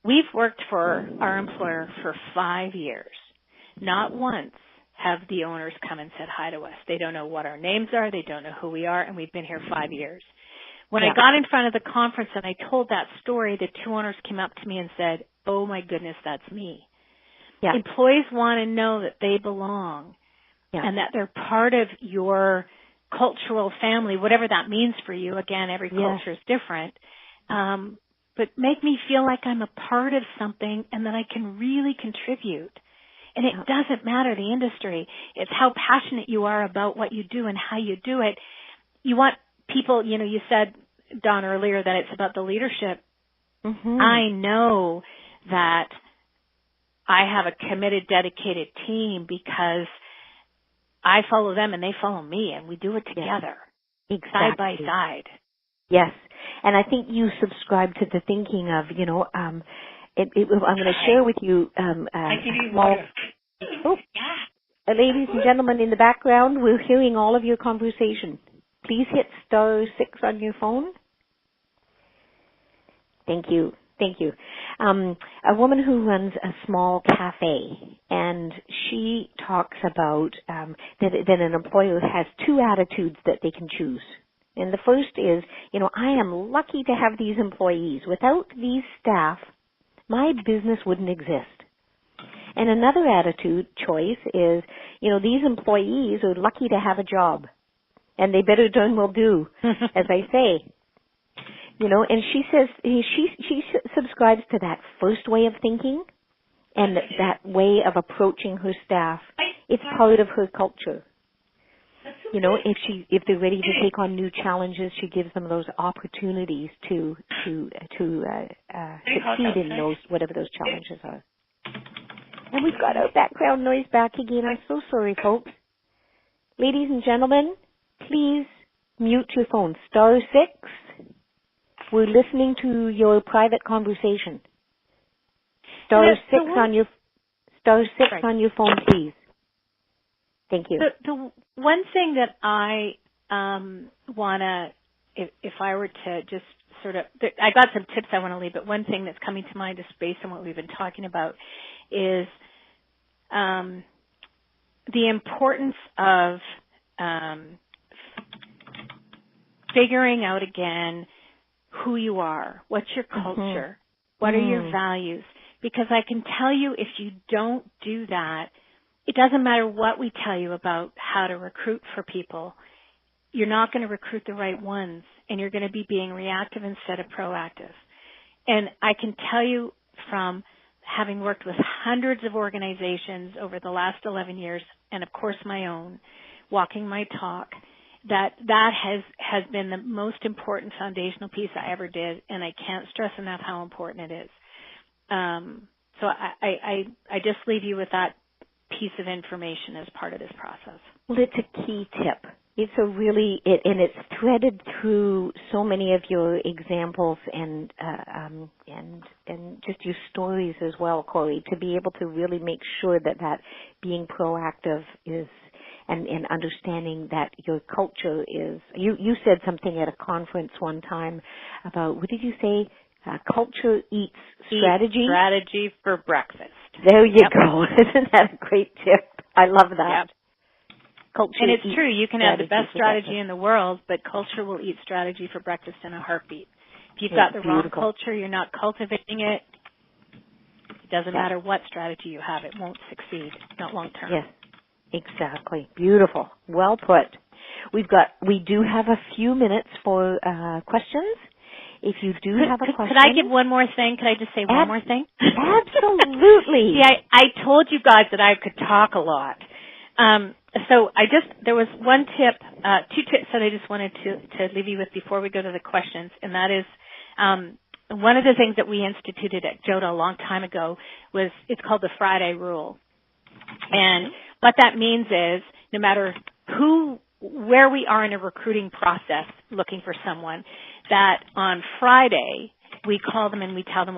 Speaker 2: we've worked for our employer for 5 years. Not once have the owners come and said hi to us. They don't know what our names are. They don't know who we are, and we've been here 5 years. When I got in front of the conference and I told that story, the 2 owners came up to me and said, oh my goodness, that's me. Yeah. Employees want to know that they belong and that they're part of your cultural family, whatever that means for you. Again, every culture is different. But make me feel like I'm a part of something and that I can really contribute. And it doesn't matter the industry. It's how passionate you are about what you do and how you do it. You want people, you said, Dawn, earlier that it's about the leadership. I know that I have a committed, dedicated team because I follow them and they follow me, and we do it together, side by side. Yes, and I think you subscribe to the thinking of, I'm going to share with you ladies and gentlemen in the background, we're hearing all of your conversation. Please hit *6 on your phone. Thank you. A woman who runs a small cafe, and she talks about that an employer has 2 attitudes that they can choose. And the first is, I am lucky to have these employees. Without these staff, my business wouldn't exist. And another choice is, these employees are lucky to have a job. And they better darn well do, as I say. And she says she subscribes to that first way of thinking,
Speaker 1: And that way of approaching her staff, it's part of her culture. You know, if they're ready to take on new challenges, she gives them those opportunities to succeed in those, whatever those challenges are. And we've got our background noise back again. I'm so sorry, folks. Ladies and gentlemen, please mute your phone. *6. We're listening to your private conversation. *6 on your *6 on your phone, please. Thank you.
Speaker 2: The one thing that I want to, if I were to just sort of, I got some tips I want to leave, but one thing that's coming to mind just based on what we've been talking about is the importance of figuring out again who you are, what's your culture, what are your values, because I can tell you if you don't do that, it doesn't matter what we tell you about how to recruit for people. You're not going to recruit the right ones, and you're going to be being reactive instead of proactive. And I can tell you from having worked with hundreds of organizations over the last 11 years, and of course my own, walking my talk, that has been the most important foundational piece I ever did, and I can't stress enough how important it is. So I just leave you with that piece of information as part of this process.
Speaker 1: Well, it's a key tip. It's and it's threaded through so many of your examples and just your stories as well, Corey, to be able to really make sure that being proactive is and understanding that your culture is. You said something at a conference one time about, what did you say? Culture eats strategy.
Speaker 2: Eat strategy for breakfast.
Speaker 1: There you go. Isn't that a great tip? I love that.
Speaker 2: Yep. Culture and it's true. You can have the best strategy in the world, but culture will eat strategy for breakfast in a heartbeat. If you've got the wrong culture, you're not cultivating it. It doesn't matter what strategy you have. It won't succeed. Not long term.
Speaker 1: Yes, exactly. Beautiful. Well put. We do have a few minutes for questions. If you do have a question.
Speaker 2: Could I give one more thing? Could I just say one more thing?
Speaker 1: Absolutely.
Speaker 2: See, I told you guys that I could talk a lot. So there was one tip, two tips that I just wanted to leave you with before we go to the questions, and that is, one of the things that we instituted at JOTA a long time ago it's called the Friday rule. And what that means is, no matter where we are in a recruiting process looking for someone, that on Friday we call them and we tell them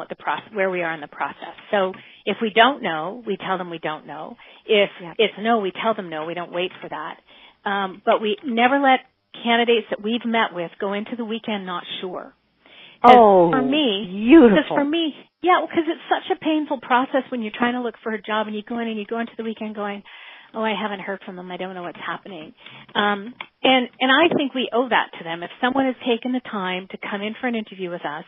Speaker 2: where we are in the process. So if we don't know, we tell them we don't know. If it's no, we tell them no. We don't wait for that. But we never let candidates that we've met with go into the weekend not sure. For me,
Speaker 1: beautiful.
Speaker 2: Because for me, because it's such a painful process when you're trying to look for a job and you go in and you go into the weekend going, oh, I haven't heard from them. I don't know what's happening. And I think we owe that to them. If someone has taken the time to come in for an interview with us,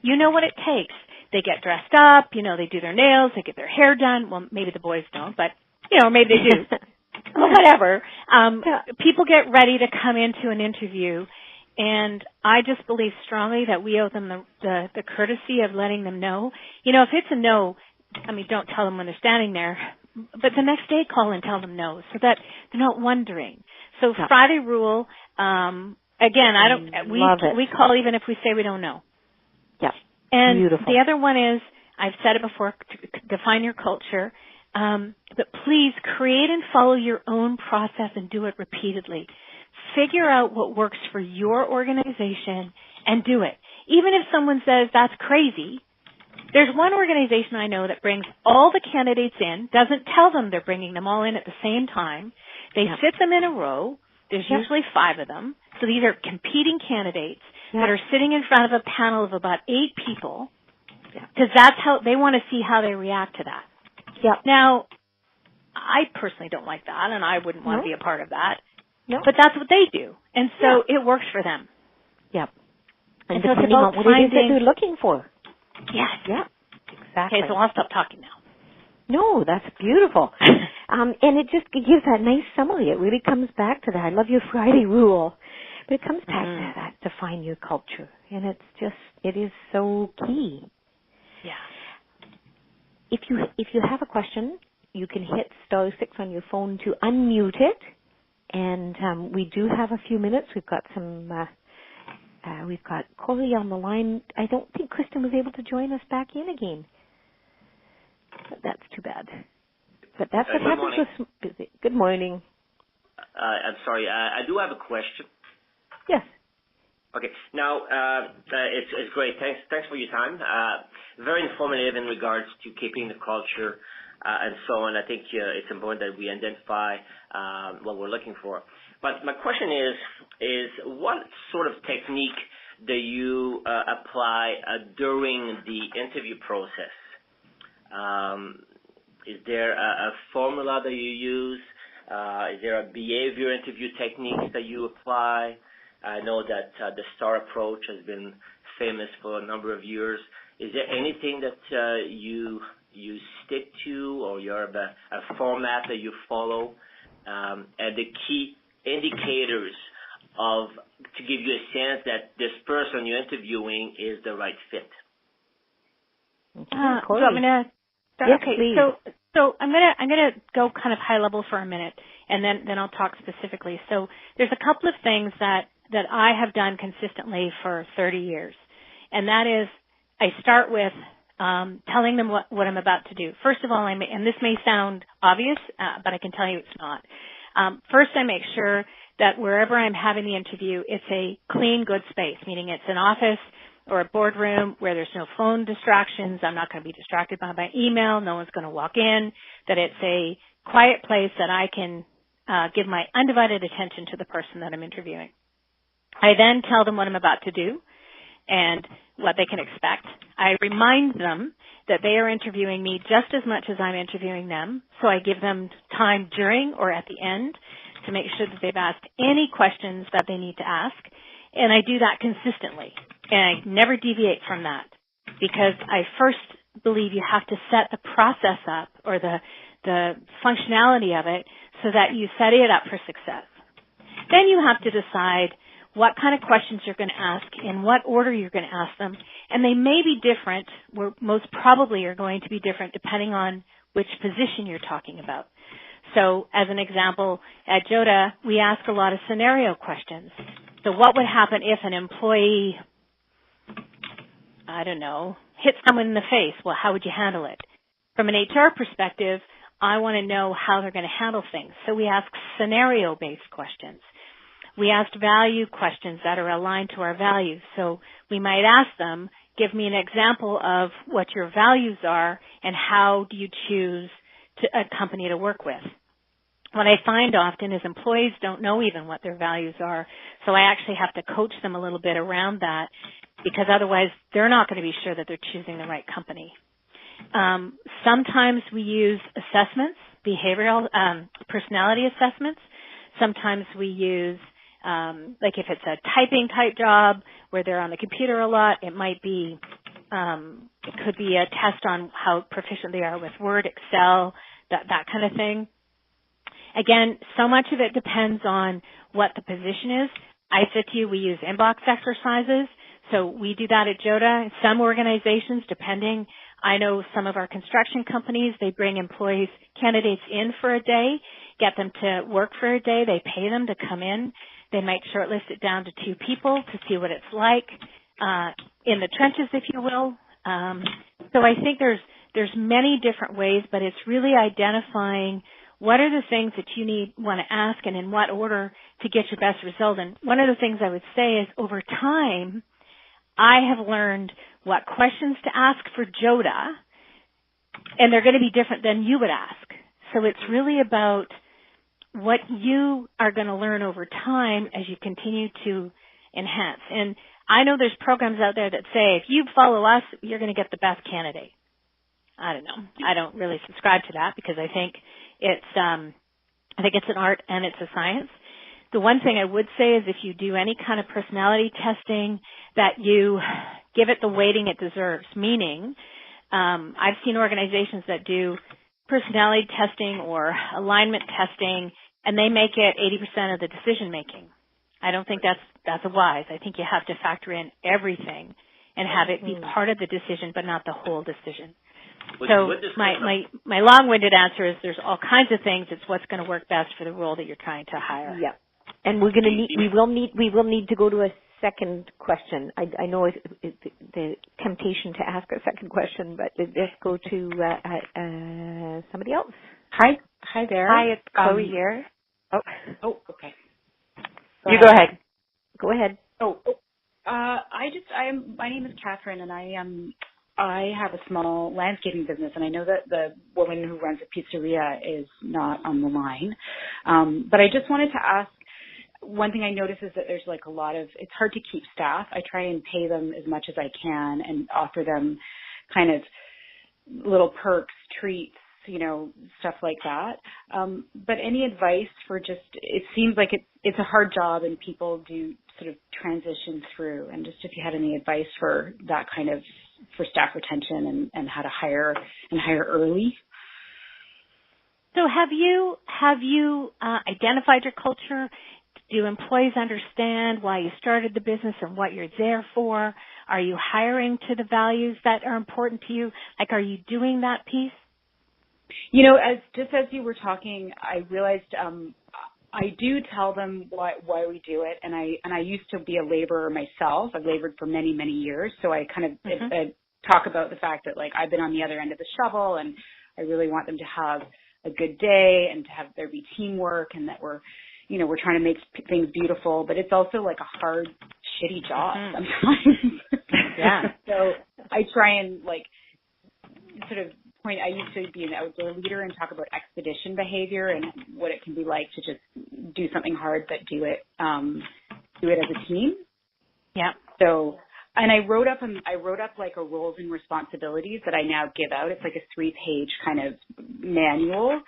Speaker 2: you know what it takes. They get dressed up, they do their nails, they get their hair done. Well, maybe the boys don't, but, maybe they do. Well, whatever. People get ready to come into an interview, and I just believe strongly that we owe them the courtesy of letting them know. If it's a no, don't tell them when they're standing there, but the next day call and tell them no, so that they're not wondering. So Friday rule, again, we call even if we say we don't know.
Speaker 1: Yeah.
Speaker 2: And
Speaker 1: beautiful.
Speaker 2: The other one is, I've said it before, define your culture, but please create and follow your own process and do it repeatedly. Figure out what works for your organization and do it. Even if someone says that's crazy, there's one organization I know that brings all the candidates in, doesn't tell them they're bringing them all in at the same time. They sit them in a row. There's usually 5 of them. So these are competing candidates that are sitting in front of a panel of about 8 people, because that's how they want to see how they react to that.
Speaker 1: Yeah.
Speaker 2: Now, I personally don't like that, and I wouldn't want to be a part of that.
Speaker 1: No.
Speaker 2: But that's what they do, and so it works for them.
Speaker 1: Yep.
Speaker 2: And
Speaker 1: so depending on what it is that they're looking for.
Speaker 2: Yes.
Speaker 1: Yeah. Exactly.
Speaker 2: Okay, so I'll stop talking now.
Speaker 1: No, that's beautiful. And it just gives that nice summary. It really comes back to that. I love your Friday rule. But it comes back to that, define your culture. And it is so key.
Speaker 2: Yeah.
Speaker 1: if you have a question, you can hit *6 on your phone to unmute it. And we do have a few minutes. We've got we've got Corey on the line. I don't think Kristen was able to join us back in again. That's too bad. But that's what happens with busy. Good morning.
Speaker 3: I'm sorry. I do have a question.
Speaker 1: Yes.
Speaker 3: Okay. Now, it's great. Thanks for your time. Very informative in regards to keeping the culture and so on. I think it's important that we identify what we're looking for. But my question is what sort of technique do you apply during the interview process? Is there a formula that you use? Is there a behavior interview technique that you apply? I know that the STAR approach has been famous for a number of years. Is there anything that you stick to, or you have a format that you follow, and the key indicators to give you a sense that this person you're interviewing is the right fit?
Speaker 2: Do you want me to start?
Speaker 1: Yes,
Speaker 2: okay,
Speaker 1: please.
Speaker 2: So I'm gonna go kind of high level for a minute, and then I'll talk specifically. So there's a couple of things that I have done consistently for 30 years, and that is I start with telling them what I'm about to do. First of all, and this may sound obvious, but I can tell you it's not. First, I make sure that wherever I'm having the interview, it's a clean, good space, meaning it's an office or a boardroom where there's no phone distractions. I'm not going to be distracted by my email. No one's going to walk in. That it's a quiet place that I can give my undivided attention to the person that I'm interviewing. I then tell them what I'm about to do and what they can expect. I remind them that they are interviewing me just as much as I'm interviewing them, so I give them time during or at the end to make sure that they've asked any questions that they need to ask, and I do that consistently, and I never deviate from that, because I first believe you have to set the process up, or the functionality of it, so that you set it up for success. Then you have to decide what kind of questions you're going to ask, in what order you're going to ask them, and they may be different, or most probably are going to be different depending on which position you're talking about. So as an example, at JOTA, we ask a lot of scenario questions. So what would happen if an employee, I don't know, hit someone in the face? Well, how would you handle it? From an HR perspective, I want to know how they're going to handle things. So we ask scenario-based questions. We asked value questions that are aligned to our values. So we might ask them, give me an example of what your values are and how do you choose a company to work with. What I find often is employees don't know even what their values are. So I actually have to coach them a little bit around that, because otherwise they're not going to be sure that they're choosing the right company. Sometimes we use assessments, behavioral, personality assessments. Sometimes we use like if it's a typing type job where they're on the computer a lot, it might be, it could be a test on how proficient they are with Word, Excel, that kind of thing. Again, so much of it depends on what the position is. I said to you, we use inbox exercises. So we do that at JOTA. Some organizations, depending, I know some of our construction companies, they bring candidates in for a day, get them to work for a day. They pay them to come in. They might shortlist it down to 2 people to see what it's like in the trenches, if you will. So I think there's many different ways, but it's really identifying what are the things that you want to ask and in what order to get your best result. And one of the things I would say is over time, I have learned what questions to ask for JOTA, and they're going to be different than you would ask. So it's really about what you are going to learn over time as you continue to enhance. And I know there's programs out there that say if you follow us, you're going to get the best candidate. I don't know. I don't really subscribe to that, because I think it's an art and it's a science. The one thing I would say is if you do any kind of personality testing, that you give it the weighting it deserves. Meaning, I've seen organizations that do personality testing or alignment testing, and they make it 80% of the decision making. I don't think that's wise. I think you have to factor in everything and have it be part of the decision, but not the whole decision. So my long-winded answer is there's all kinds of things. It's what's going to work best for the role that you're trying to hire.
Speaker 1: Yeah. And we will need to go to a second question. I know the temptation to ask a second question, but let's go to somebody else.
Speaker 4: Hi there.
Speaker 5: Hi, it's Chloe here.
Speaker 4: Okay.
Speaker 5: Go ahead.
Speaker 1: Go ahead.
Speaker 4: My name is Catherine, and I have a small landscaping business, and I know that the woman who runs a pizzeria is not on the line. But I just wanted to ask, one thing I notice is that there's like it's hard to keep staff. I try and pay them as much as I can and offer them kind of little perks, treats, stuff like that. But any advice for it seems like it's a hard job and people do sort of transition through, and just if you had any advice for that kind of, for staff retention and how to hire early.
Speaker 2: So have you identified your culture? Do employees understand why you started the business and what you're there for? Are you hiring to the values that are important to you? Like, are you doing that piece?
Speaker 4: As you were talking, I realized I do tell them why we do it, and I used to be a laborer myself. I've labored for many, many years, so I kind of talk about the fact that like I've been on the other end of the shovel, and I really want them to have a good day and to have there be teamwork, and that we're trying to make things beautiful, but it's also like a hard, shitty job sometimes.
Speaker 2: Yeah.
Speaker 4: So I try and like sort of point. I used to be an outdoor leader and talk about expedition behavior and what it can be like to just do something hard, but do it as a team.
Speaker 2: Yeah.
Speaker 4: So, and I wrote up like a roles and responsibilities that I now give out. It's like a 3-page kind of manual.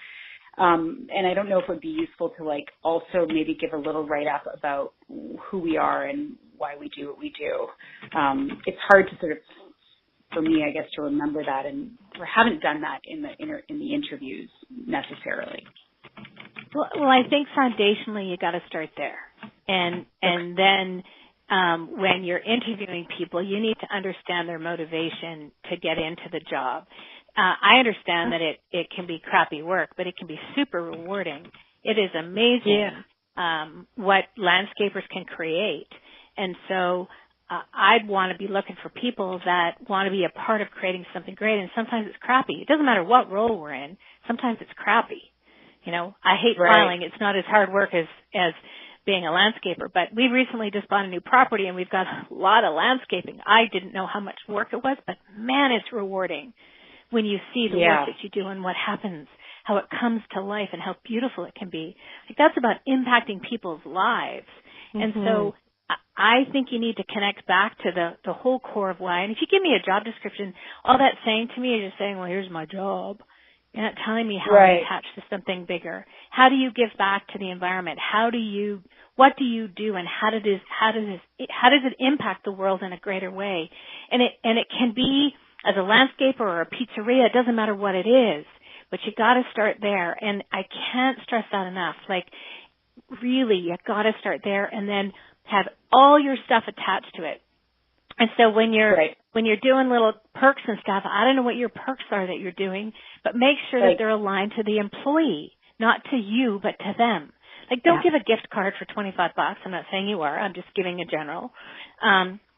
Speaker 4: And I don't know if it would be useful to like also maybe give a little write-up about who we are and why we do what we do. It's hard to sort of, for me, I guess, to remember that, and we haven't done that in the interviews necessarily.
Speaker 2: Well, I think foundationally you got to start there, and then when you're interviewing people, you need to understand their motivation to get into the job. I understand that it can be crappy work, but it can be super rewarding. It is amazing what landscapers can create. And so I'd want to be looking for people that want to be a part of creating something great. And sometimes it's crappy. It doesn't matter what role we're in. Sometimes it's crappy. I hate filing. It's not as hard work as being a landscaper. But we recently just bought a new property, and we've got a lot of landscaping. I didn't know how much work it was, but man, it's rewarding when you see the work that you do and what happens, how it comes to life and how beautiful it can be. Like, that's about impacting people's lives. Mm-hmm. And so I think you need to connect back to the whole core of why. And if you give me a job description, all that's saying to me is just saying, well, here's my job. You're not telling me how I'm attached to something bigger. How do you give back to the environment? What do you do, and how does it impact the world in a greater way? And it can be as a landscaper or a pizzeria. It doesn't matter what it is, but you got to start there. And I can't stress that enough. Like, really, you got to start there, and then have all your stuff attached to it. And so when you're doing little perks and stuff, I don't know what your perks are that you're doing, but make sure that they're aligned to the employee, not to you, but to them. Like, don't give a gift card for $25. I'm not saying you are. I'm just giving a general.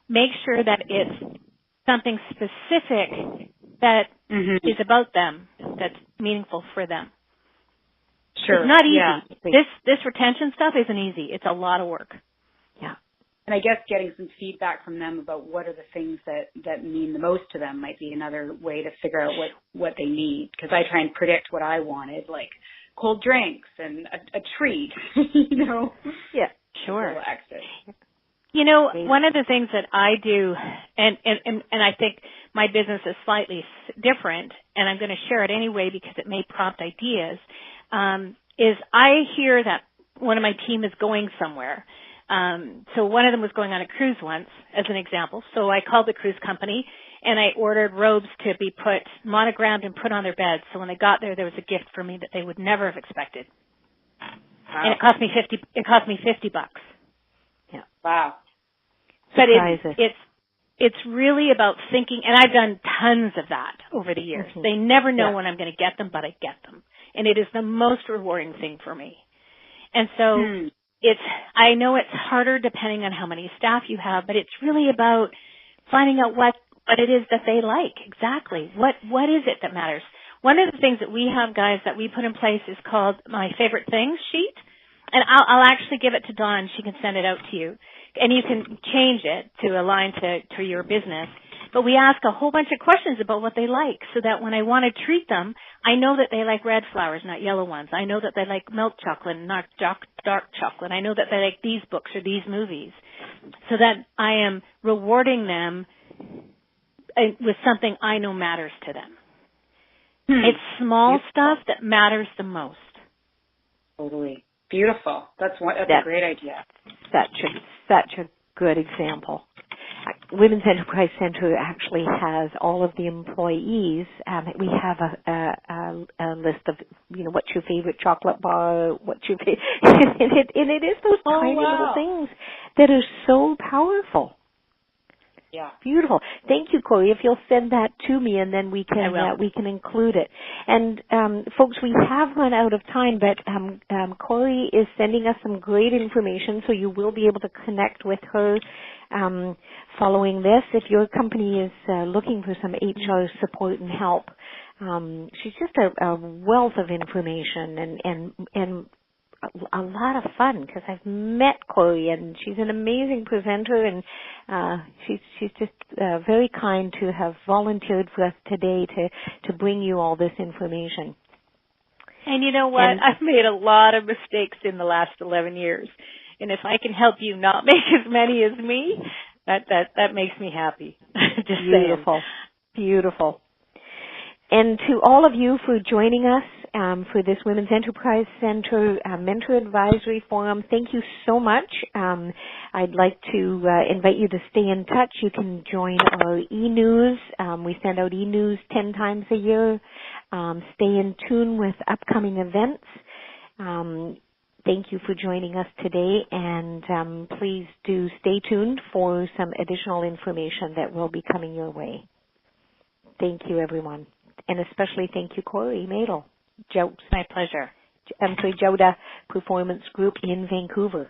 Speaker 2: Make sure that it's something specific that is about them, that's meaningful for them.
Speaker 4: Sure.
Speaker 2: It's not easy. This retention stuff isn't easy. It's a lot of work.
Speaker 4: Yeah. And I guess getting some feedback from them about what are the things that mean the most to them might be another way to figure out what they need. Because I try and predict what I wanted, like cold drinks and a treat,
Speaker 2: Yeah, sure.
Speaker 4: Extra.
Speaker 2: One of the things that I do, and I think my business is slightly different, and I'm going to share it anyway because it may prompt ideas, is I hear that one of my team is going somewhere. So one of them was going on a cruise once, as an example. So I called the cruise company, and I ordered robes to be monogrammed and put on their beds. So when they got there, there was a gift for me that they would never have expected. Wow. And it cost me $50. Yeah.
Speaker 4: Wow.
Speaker 2: But it's really about thinking, and I've done tons of that over the years.
Speaker 1: Mm-hmm.
Speaker 2: They never know when I'm going to get them, but I get them. And it is the most rewarding thing for me. And so I know it's harder depending on how many staff you have, but it's really about finding out what it is that they like. Exactly. What is it that matters? One of the things that we have, guys, that we put in place is called my favorite things sheet. And I'll actually give it to Dawn. She can send it out to you. And you can change it to align to your business. But we ask a whole bunch of questions about what they like so that when I want to treat them, I know that they like red flowers, not yellow ones. I know that they like milk chocolate, not dark chocolate. I know that they like these books or these movies, so that I am rewarding them with something I know matters to them. It's small stuff that matters the most.
Speaker 4: Totally. Beautiful. That's a great idea.
Speaker 1: Such a good example. Women's Enterprise Center actually has all of the employees. We have a list of, what's your favorite chocolate bar, what's your favorite, and it is those tiny little things that are so powerful.
Speaker 4: Yeah.
Speaker 1: Beautiful. Thank you, Corey. If you'll send that to me, and then we can include it. And folks, we have run out of time, but Corey is sending us some great information, so you will be able to connect with her following this. If your company is looking for some HR support and help, she's just a wealth of information and a lot of fun, because I've met Corey and she's an amazing presenter, and she's just very kind to have volunteered for us today to bring you all this information.
Speaker 2: And you know what? I've made a lot of mistakes in the last 11 years. And if I can help you not make as many as me, that makes me happy. Just
Speaker 1: beautiful.
Speaker 2: saying.
Speaker 1: Beautiful. And to all of you for joining us for this Women's Enterprise Center Mentor Advisory Forum, thank you so much. I'd like to invite you to stay in touch. You can join our e-news. We send out e-news 10 times a year. Stay in tune with upcoming events. Thank you for joining us today, and please do stay tuned for some additional information that will be coming your way. Thank you, everyone. And especially thank you, Corey Madel.
Speaker 2: My pleasure.
Speaker 1: Joda Performance Group in Vancouver.